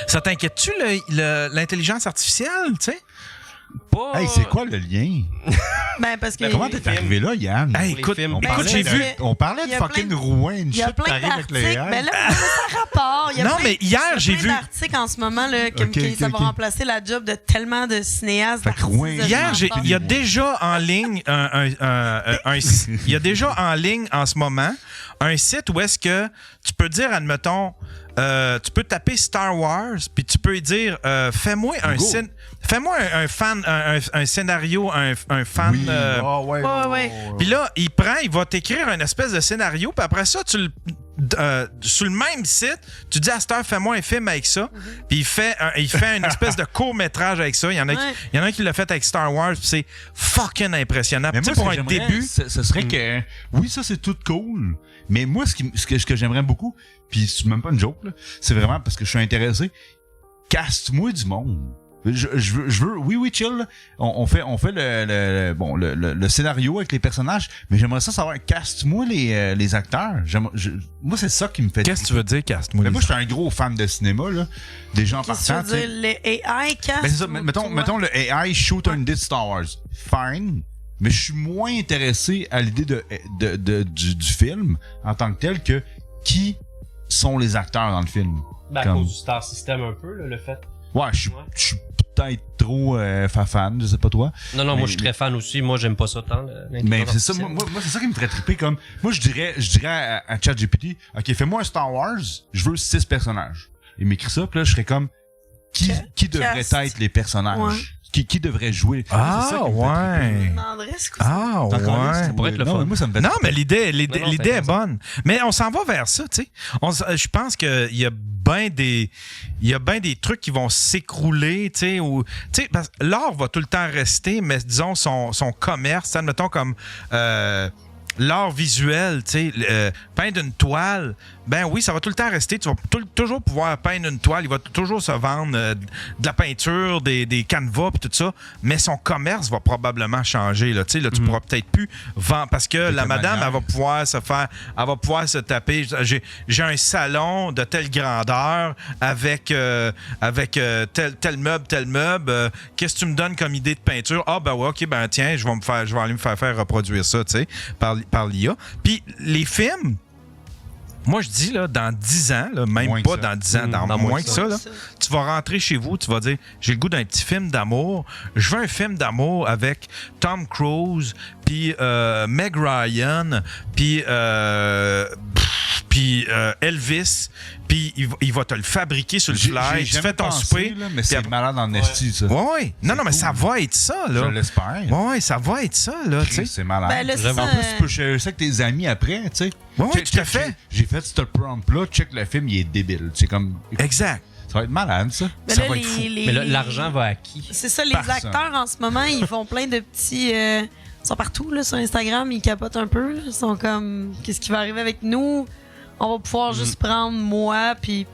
Ça t'inquiète-tu, l'intelligence artificielle, tu sais? Pas... Hey, c'est quoi le lien? Ben, parce que. Comment t'es arrivé là, Yann? Hey, écoute, j'ai vu... On parlait de fucking Rouen, une il y a chute plein t'arrives avec le d'articles. AI. Ben là, ça rapport. Il y a Non, plein, mais hier, j'ai vu... Il y a plein d'articles en ce moment, là, ça va remplacer la job de tellement de cinéastes. Fait que Rouen... Hier, il y a déjà en ligne il y a déjà en ligne en ce moment un site où est-ce que tu peux dire, admettons, tu peux taper Star Wars, puis tu peux dire fais-moi un scénario, un fan. Oui. Ouais. Puis là, il va t'écrire un espèce de scénario, puis après ça, sur le même site, tu dis à Star, fais-moi un film avec ça, puis il fait une espèce de court-métrage avec ça. Il y en a un qui l'a fait avec Star Wars, puis c'est fucking impressionnant. Mais moi, pour un début, ce serait que oui, ça c'est tout cool, mais moi ce que j'aimerais beaucoup, puis c'est même pas une joke là, c'est vraiment parce que je suis intéressé. Caste-moi du monde. Je veux, oui, chill. Là. On fait le scénario avec les personnages, mais j'aimerais ça savoir, caste-moi les acteurs. Moi, c'est ça qui me fait. Qu'est-ce que tu veux dire, caste-moi? Mais moi, je suis un gros fan de cinéma, là. Des gens partant. Tu veux dire, les AI cast? Ben, c'est ça. Mettons le AI shoot un dit Star Wars. Fine. Mais je suis moins intéressé à l'idée du film en tant que tel que qui sont les acteurs dans le film. Ben, à cause du Star System un peu, là, le fait. Ouais, je suis peut-être trop fan, je sais pas toi. Non, moi je suis très fan aussi. Moi, j'aime pas ça tant. Mais c'est ça, moi c'est ça qui me ferait triper. Comme moi, je dirais à ChatGPT, ok, fais-moi un Star Wars, je veux 6 personnages. Il m'écrit ça, puis là, je serais comme qui devrait être les personnages. Ouais. Qui devrait jouer. Ah, c'est ça ouais. Ah, ouais. Ça pourrait être le fun. Moi, ça me fait mais l'idée est bonne. Mais on s'en va vers ça, tu sais. Je pense qu'il y a bien des trucs qui vont s'écrouler, tu sais, ou, tu sais, parce que l'art va tout le temps rester, mais disons son commerce, admettons comme l'art visuel, tu sais, peindre une toile, ben oui, ça va tout le temps rester. Tu vas toujours pouvoir peindre une toile. Il va toujours se vendre de la peinture, des canevas et tout ça. Mais son commerce va probablement changer. Là. Tu sais, là, tu pourras peut-être plus vendre parce que la madame, elle va pouvoir se taper. J'ai un salon de telle grandeur avec tel meuble. Qu'est-ce que tu me donnes comme idée de peinture? Ah, ben ouais, OK, ben tiens, je vais aller me faire reproduire ça, tu sais, par l'IA. Puis les films, moi, je dis, là, dans 10 ans, là, même moins pas dans 10 ans, dans moins que ça, là, tu vas rentrer chez vous, tu vas dire, j'ai le goût d'un petit film d'amour. Je veux un film d'amour avec Tom Cruise, puis Meg Ryan, puis Elvis, puis il va te le fabriquer sur le fly. Tu fais ton souper. Là, mais c'est malade en esti, ça. Oui. Non, mais ça va être ça, là. Je l'espère. Oui, ça va être ça, là. C'est malade. Ben, là, en plus, tu peux chercher ça avec tes amis après, tu sais. Oui, tout à fait. J'ai fait ce prompt-là, check le film, il est débile. C'est comme... Exact. Ça va être malade, ça. Mais ça là, va être fou. Mais là, l'argent va à qui? C'est ça, les acteurs, en ce moment, ils font plein de petits... Ils sont partout, là, sur Instagram, ils capotent un peu. Là. Ils sont comme, qu'est-ce qui va arriver avec nous? On va pouvoir juste prendre moi, puis...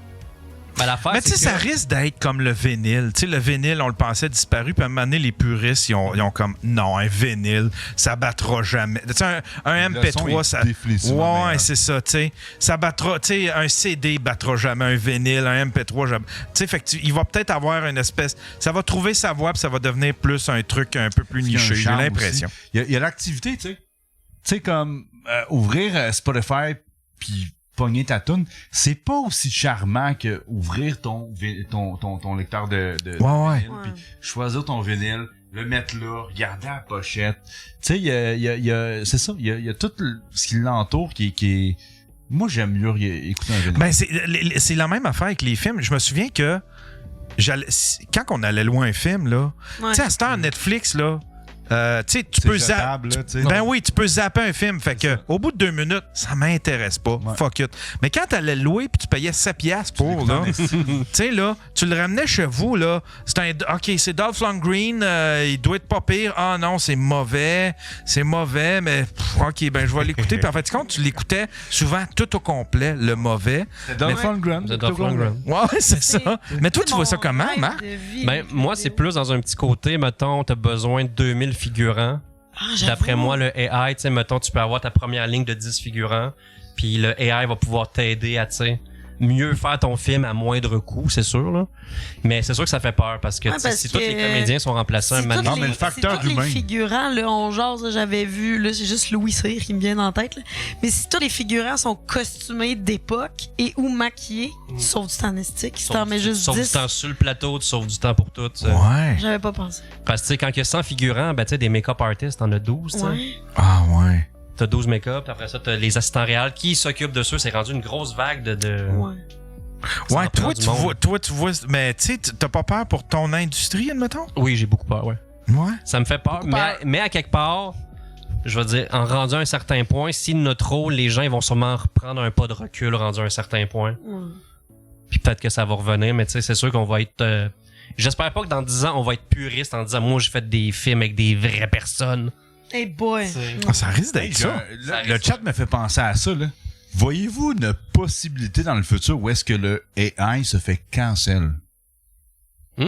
Ben, l'affaire, mais tu sais, ça risque d'être comme le vinyle. Tu sais, le vinyle, on le pensait disparu, puis à un moment donné, les puristes, ils ont comme, non, un vinyle, ça battra jamais. Tu sais, un MP3, ça... Ouais, c'est ça, tu sais. Ça battra, tu sais, un CD battra jamais un vinyle, un MP3 jamais. Tu sais, fait que il va peut-être avoir une espèce... Ça va trouver sa voie, puis ça va devenir plus un truc un peu plus niché, j'ai l'impression. Il y a l'activité, tu sais. Tu sais, comme ouvrir Spotify, puis... pogner ta toune, c'est pas aussi charmant que ouvrir ton lecteur de vinyle, puis choisir ton vinyle, le mettre là, regarder la pochette. Tu sais, il y a c'est ça, il y a tout ce qui l'entoure qui est... Moi, j'aime mieux écouter un vinyle. Ben, c'est la même affaire avec les films. Je me souviens que quand on allait loin un film, là, tu sais, à cette heure, Netflix, là, tu peux zapper. Ben oui, tu peux zapper un film. Fait que au bout de 2 minutes, ça m'intéresse pas. Ouais. Fuck it. Mais quand t'allais le louer puis tu payais 7$ pour, là, tu sais, là, tu le ramenais chez vous, là. OK, c'est Dolph Lundgren, il doit être pas pire. Ah non, c'est mauvais, mais OK, ben je vais l'écouter. Puis en fait, quand tu l'écoutais souvent tout au complet, le mauvais. C'est Dolph Lundgren. Ouais, c'est ça. Mais toi, tu vois ça comment, Marc? Ben, moi, c'est plus dans un petit côté, mettons, t'as besoin de 2000 figurants. D'après moi, le AI, tu sais, mettons, tu peux avoir ta première ligne de 10 figurants, puis le AI va pouvoir t'aider à, tu sais, mieux faire ton film à moindre coût, c'est sûr, là. Mais c'est sûr que ça fait peur parce que, si tous les comédiens sont remplacés un moment. Non, mais le facteur humain. Les figurants, là, on jase, j'avais vu, là, c'est juste Louis Cyr qui me vient en tête, là. Mais si tous les figurants sont costumés d'époque et ou maquillés, tu sauves du temps estique, si t'en mets juste 10. Tu sauves du temps sur le plateau, tu sauves du temps pour tout. Ouais. J'avais pas pensé. Parce que, quand il y a 100 figurants, ben, tu sais, des make-up artists, t'en as 12, t'sais. Ouais. Ah, ouais. T'as 12 make-up, après ça, t'as les assistants réels qui s'occupent de ceux. C'est rendu une grosse vague de... Ouais. Ouais, toi, tu vois, mais tu sais, t'as pas peur pour ton industrie, admettons? Oui, j'ai beaucoup peur, ouais. Ouais. Ça me fait peur, mais à quelque part, je veux dire, en rendu à un certain point, si notre rôle, les gens ils vont sûrement reprendre un pas de recul rendu à un certain point. Puis peut-être que ça va revenir, mais tu sais, c'est sûr qu'on va être... J'espère pas que dans 10 ans, on va être puriste en disant « Moi, j'ai fait des films avec des vraies personnes. » Hey boy! Ah, ça risque d'être ça. Le chat me fait penser à ça, là. Voyez-vous une possibilité dans le futur où est-ce que le AI se fait cancel? Tu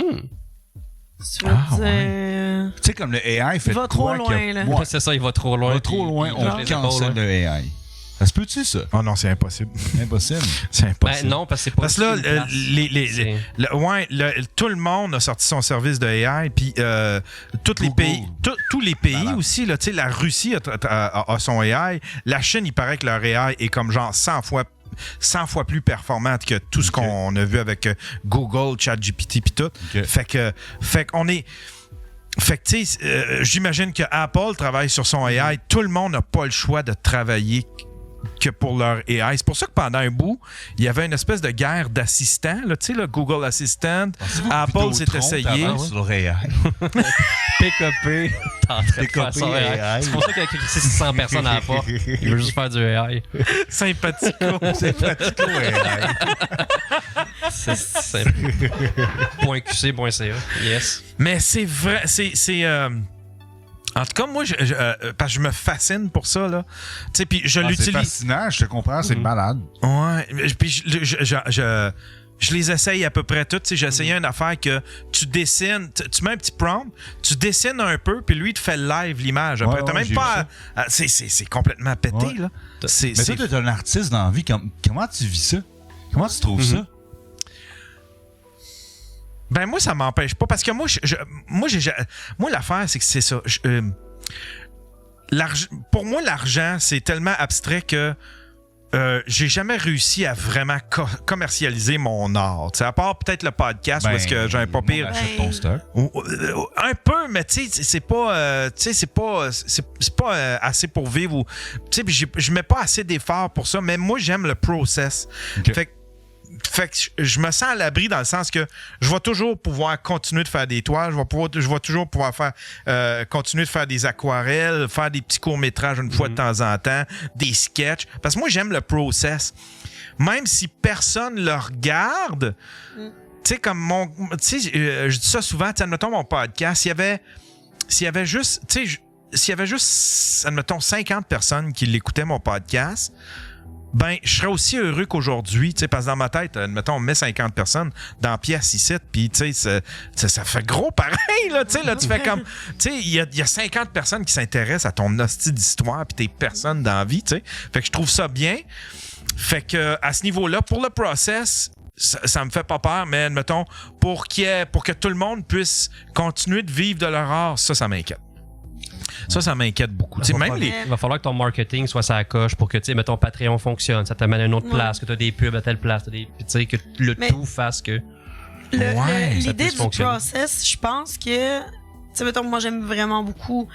sais, comme le AI fait il va trop loin, là. Ouais, c'est ça, il va trop loin. Il va trop loin, on cancelle le AI. Ça se peut-tu, ça? Oh non, c'est impossible. Impossible. C'est impossible. Ben non, parce que c'est pas... Parce que là, tout le monde a sorti son service de AI, puis tous les pays aussi, là, tu sais, la Russie a son AI, la Chine, il paraît que leur AI est comme genre 100 fois plus performante que tout ce qu'on a vu avec Google, ChatGPT puis tout. Fait qu'on est... Fait que, tu sais, j'imagine que Apple travaille sur son AI. Tout le monde n'a pas le choix de travailler que pour leur AI. C'est pour ça que pendant un bout, il y avait une espèce de guerre d'assistants. Tu sais, le Google Assistant, Apple s'est essayé. Sur leur AI. PKP, t'es en train de faire son AI. C'est pour ça qu'il a critiqué 600 personnes à la porte. Il veut juste faire du AI. Sympathico. Sympathico AI. C'est .qc.ca. Yes. Mais c'est vrai, en tout cas, moi, parce que je me fascine pour ça, là. Tu sais, puis je l'utilise. C'est fascinant, je te comprends, c'est malade. Ouais, puis je les essaye à peu près toutes. Tu sais, j'ai essayé une affaire que tu dessines, tu mets un petit prompt, tu dessines un peu, puis lui, il te fait live l'image. Après, t'as même pas... C'est complètement pété, là. Mais toi, t'es un artiste dans la vie. Comment tu vis ça? Comment tu trouves ça? Ben moi, ça m'empêche pas. Parce que moi, l'affaire, c'est que c'est ça. Pour moi, l'argent, c'est tellement abstrait que j'ai jamais réussi à vraiment commercialiser mon art. T'sais, à part peut-être le podcast où est-ce que j'ai un pas pire. Ton stock. Un peu, mais tu sais, c'est pas assez pour vivre. Tu sais, je mets pas assez d'efforts pour ça, mais moi, j'aime le process. Fait que je me sens à l'abri dans le sens que je vais toujours pouvoir continuer de faire des toiles, je vais toujours pouvoir continuer de faire des aquarelles, faire des petits courts-métrages une fois de temps en temps, des sketchs. Parce que moi, j'aime le process. Même si personne le regarde, tu sais, comme je dis ça souvent, admettons mon podcast, s'il y avait juste, admettons, 50 personnes qui l'écoutaient, mon podcast, ben, je serais aussi heureux qu'aujourd'hui, tu sais, parce que dans ma tête, admettons, on met 50 personnes dans la pièce ici, puis tu sais, ça fait gros pareil, là, tu sais, là, tu fais comme, tu sais, il y a 50 personnes qui s'intéressent à ton hostie d'histoire, puis t'es personne dans la vie, tu sais. Fait que je trouve ça bien. Fait que, à ce niveau-là, pour le process, ça me fait pas peur, mais admettons, pour que tout le monde puisse continuer de vivre de leur art, ça m'inquiète. Ça m'inquiète beaucoup. Il va falloir que ton marketing soit ça à coche pour que, tu sais, mettons, Patreon fonctionne, ça t'amène à une autre place, que tu as des pubs à telle place, tu sais, que tout fasse que... L'idée du process, je pense que, tu sais, mettons, moi, j'aime vraiment beaucoup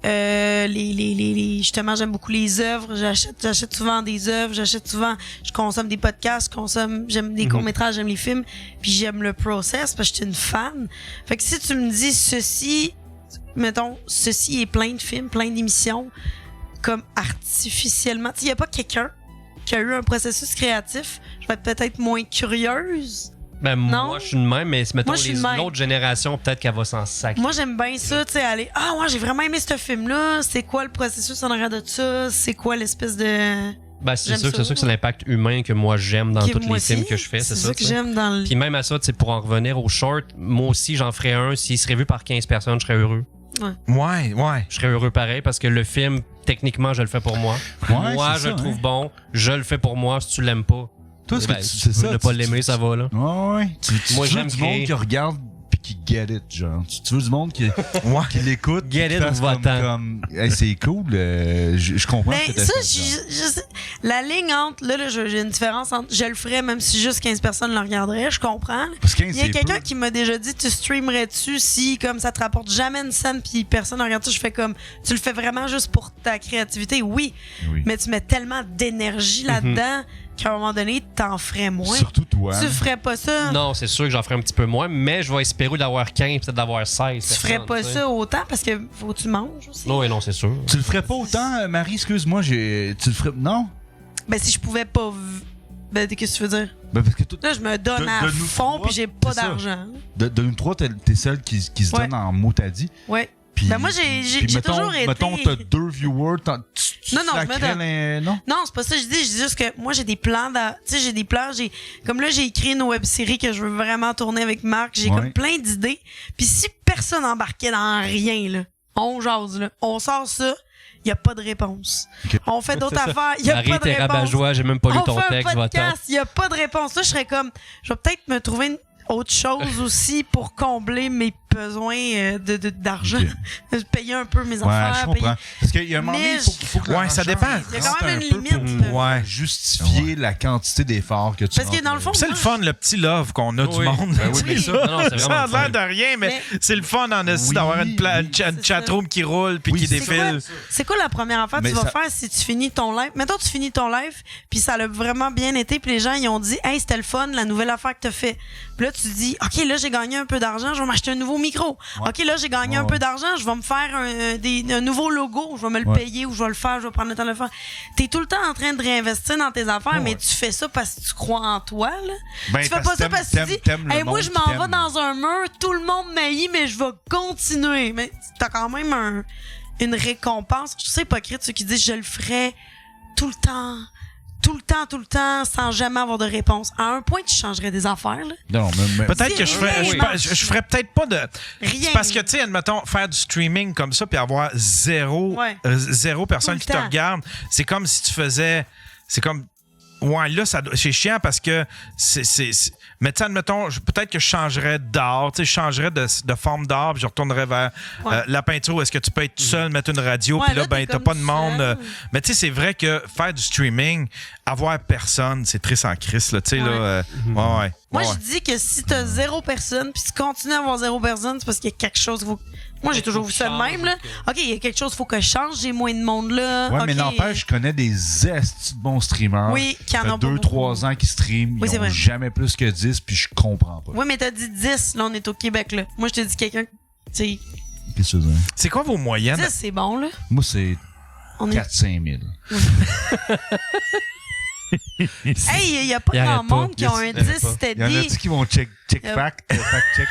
justement, j'aime beaucoup les œuvres. J'achète souvent des œuvres, je consomme des podcasts, j'aime des courts-métrages, j'aime les films, puis j'aime le process parce que je suis une fan. Fait que si tu me dis ceci est plein de films, plein d'émissions, comme artificiellement. Il n'y a pas quelqu'un qui a eu un processus créatif. Je vais être peut-être moins curieuse. Ben, moi, je suis de même, mais mettons, l'autre génération, peut-être qu'elle va s'en sacrer. Moi, j'aime bien ça, tu sais, aller. Ah, ouais, j'ai vraiment aimé ce film-là. C'est quoi le processus en arrière de ça? C'est quoi l'espèce de. Ben, c'est sûr que c'est l'impact humain que moi j'aime dans tous les films que je fais, c'est ça. Que j'aime dans le. Puis même à ça, pour en revenir au short, moi aussi, j'en ferais un. S'il serait vu par 15 personnes, je serais heureux. Ouais. Je serais heureux pareil parce que le film, techniquement, je le fais pour moi. Moi, je le trouve bon. Je le fais pour moi. Si tu l'aimes pas, Toi, c'est Ben, c'est tu veux ça. ne pas l'aimer, ça va, là. Ouais. Tu Moi, veux j'aime du monde créer. qui regarde pis qui get it, genre. Tu veux du monde qui l'écoute. Get qui it, fasse va-t'en. comme hey, c'est cool. Je comprends Mais ce que t'as ça, fait, genre. je sais, la ligne entre, là, j'ai une différence entre je le ferais même si juste 15 personnes le regarderaient, je comprends. là. Parce que Il y a quelqu'un qui m'a déjà dit, tu streamerais-tu si, comme ça te rapporte jamais une scène puis personne ne regarde ça, je fais comme, tu le fais vraiment juste pour ta créativité, oui. Oui. Mais tu mets tellement d'énergie là-dedans qu'à un moment donné, t'en ferais moins. Surtout toi. Tu ferais pas ça. Non, c'est sûr que j'en ferai un petit peu moins, mais je vais espérer d'avoir 15, peut-être d'avoir 16. Tu ferais pas ça autant parce que faut que tu manges aussi. Non, oui, non, c'est sûr. Tu le ferais pas autant, Marie, excuse-moi, tu le ferais. Non? Ben, si je pouvais pas. Ben, qu'est-ce que tu veux dire? Ben, parce que toi, Là, je me donne à de nous fond trois, puis j'ai pas c'est ça. d'argent. de nous trois, t'es celle qui se Ouais. donne en mot t'as dit. Ouais. Puis, Ben, moi, j'ai puis mettons, toujours été. Mettons, t'as 2 viewers, tu Non, je me sacrais donne. non? Non, c'est pas ça que je dis. Je dis juste que moi, j'ai des plans. Tu sais, j'ai des plans. Comme là, j'ai écrit une web-série que je veux vraiment tourner avec Marc. J'ai Ouais. comme plein d'idées. Puis si personne embarquait dans rien, là, on jase, là, on sort ça, il n'y a pas de réponse. Ok. On fait d'autres affaires, il n'y a Marie, pas de t'es réponse. rabat-joie, j'ai même pas lu On ton fait texte, un va-t'en. podcast, il n'y a pas de réponse. Là, je serais comme, je vais peut-être me trouver autre chose aussi pour combler mes besoins d'argent. Payer un peu mes Ouais, affaires. je comprends. Parce qu'il y a un moment donné, Mais il faut que Ouais, ça l'argent dépend. Il y a quand rentre même un une peu limite. pour Ouais. justifier la quantité d'efforts que tu Parce que rentres dans le fond, C'est le fun, le petit love qu'on a du Oui. monde. Ben oui, mais ça, non, c'est Ça vraiment a le l'air fun. de rien, mais c'est le fun en esti Oui, d'avoir oui, une c'est chatroom qui roule puis Oui, qui c'est défile. C'est quoi la première affaire que Mais tu vas ça- faire si tu finis ton live? Mettons, tu finis ton live, puis ça a vraiment bien été, puis les gens, ils ont dit, hey, c'était le fun, la nouvelle affaire que t'as fait. Puis là, tu dis, OK, là, j'ai gagné un peu d'argent, je vais m'acheter un nouveau micro. Ouais. OK, là, j'ai gagné un Ouais. peu d'argent, je vais me faire un nouveau logo, je vais me le Ouais. payer ou je vais le faire, je vais prendre le temps de le faire. T'es tout le temps en train de réinvestir dans tes affaires, Ouais. mais tu fais ça parce que tu crois en toi, là. Ben, Tu fais pas ça parce que tu dis, t'aimes le hey, moi, monde je qui m'en t'aime. vais dans un mur, tout le monde m'haït, mais je vais continuer. Mais t'as quand même une récompense. Je trouve ça hypocrite, ceux qui disent, je le ferai tout le temps, sans jamais avoir de réponse. À un point, tu changerais des affaires, là. Non, mais Peut-être que Si, je ferais, oui. je ferais peut-être pas de. Rien. C'est parce que, tu sais, admettons, faire du streaming comme ça puis avoir zéro personne Tout qui le te temps. regarde, c'est comme si tu faisais. C'est comme. Ouais, là, c'est chiant parce que mais tu sais, admettons, peut-être que je changerais d'art, tu sais, je changerais de forme d'art, puis je retournerais vers Ouais. la peinture où est-ce que tu peux être tout seul, mettre une radio, Ouais, puis là, là, ben, t'es t'as comme pas de tout monde. seul. Mais tu sais, c'est vrai que faire du streaming, avoir personne, c'est triste en crise, là, tu sais, Ouais. là. Ouais. Moi, Ouais. je dis que si t'as 0 personne, puis tu continues à avoir 0 personne, c'est parce qu'il y a quelque chose. Moi, j'ai toujours vu ça de même, là. OK, il y a quelque chose, faut que je change, j'ai moins de monde là. Ouais, OK. mais n'empêche, je connais des estis de bons streamers. Oui, qui en Ça ont fait pas 2-3 beaucoup. ans qu'ils streament. Oui, c'est Ils ont vrai. jamais plus que 10, puis je comprends pas. Oui, mais t'as dit 10, là, on est au Québec, là. Moi, je te dis quelqu'un. Tu sais, Qu'est-ce que tu veux dire? C'est quoi vos moyennes? 10, c'est bon, là. Moi, c'est On est... 4-5 000. Hey, il y a pas Il grand arrête pas. monde qui ont un Il arrête 10 pas. Il y en steady. a-tu qui vont check Euh, fact check?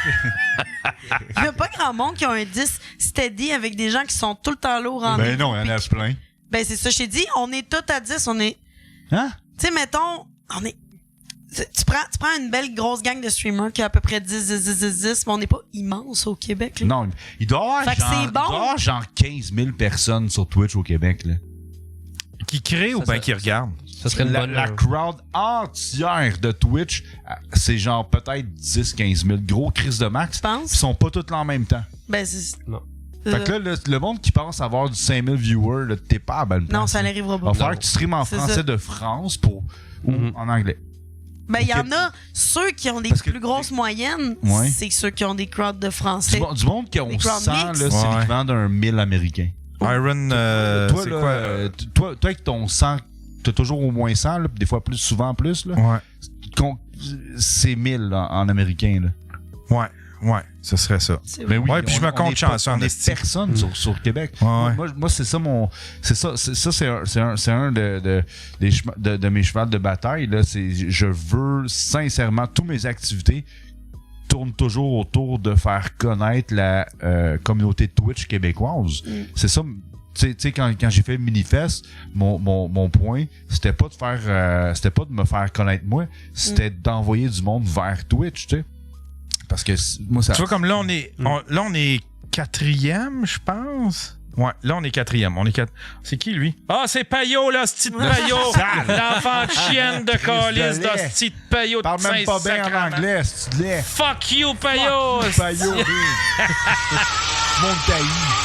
Il y a pas grand monde qui ont un 10 steady avec des gens qui sont tout le temps là au rendez-vous. Ben non, il y en a puis qui- plein. Ben, c'est ça, je t'ai dit, on est tous à 10, on est. Hein? Tu sais, mettons, on est. Tu prends une belle grosse gang de streamers qui a à peu près 10, mais on n'est pas immense au Québec, là. Non, il doit y avoir, Fait que genre, c'est il doit y bon. avoir genre 15 000 personnes sur Twitch au Québec. Là. Qui créent ou Ça, bien qui regardent? Ça serait une bonne. La crowd entière de Twitch, c'est genre peut-être 10-15 000 gros crises de max. Tu penses? Ils sont pas tous là en même temps. Ben, c'est. Non. Fait que là, le monde qui pense avoir du 5 000 viewers, là, t'es pas à bonne place. Non, ça là. n'arrivera Va pas. falloir que tu streames en C'est français ça. de France ou en anglais. Ben, il y Ok. en a, ceux qui ont des Parce que- plus grosses moyennes, Ouais. c'est ceux qui ont des crowds de français. Du monde qui ont Des crowd 100, là, mix. c'est Ouais. l'équivalent d'un 1000 américain. Iron, toi, c'est là, quoi? toi, avec ton 100, t'as toujours au moins 100, là, puis des fois plus, souvent plus. Là. Ouais. C'est 1000 là, en américain. Là. Ouais, ce serait ça. C'est Ben oui, Ouais, puis je me compte chanceux en on est esti. personne sur Québec. Ouais. Moi, c'est ça mon. C'est un de mes chevals de bataille. Là. Je veux sincèrement, toutes mes activités tournent toujours autour de faire connaître la communauté Twitch québécoise. C'est ça. Tu sais, quand j'ai fait Minifest, mon point, c'était pas de faire c'était pas de me faire connaître moi, c'était d'envoyer du monde vers Twitch, tu sais. Parce que moi, ça. Tu vois, comme là, on est 4e, je pense. Ouais, là, on est 4e. C'est qui, lui? Ah, c'est Payot, là, ce petit Payot! L'enfant de chienne de calice, de ce petit Payot de Parle même pas bien en anglais, c'est du lait. Fuck you, Payot! Payot, Mon taillis.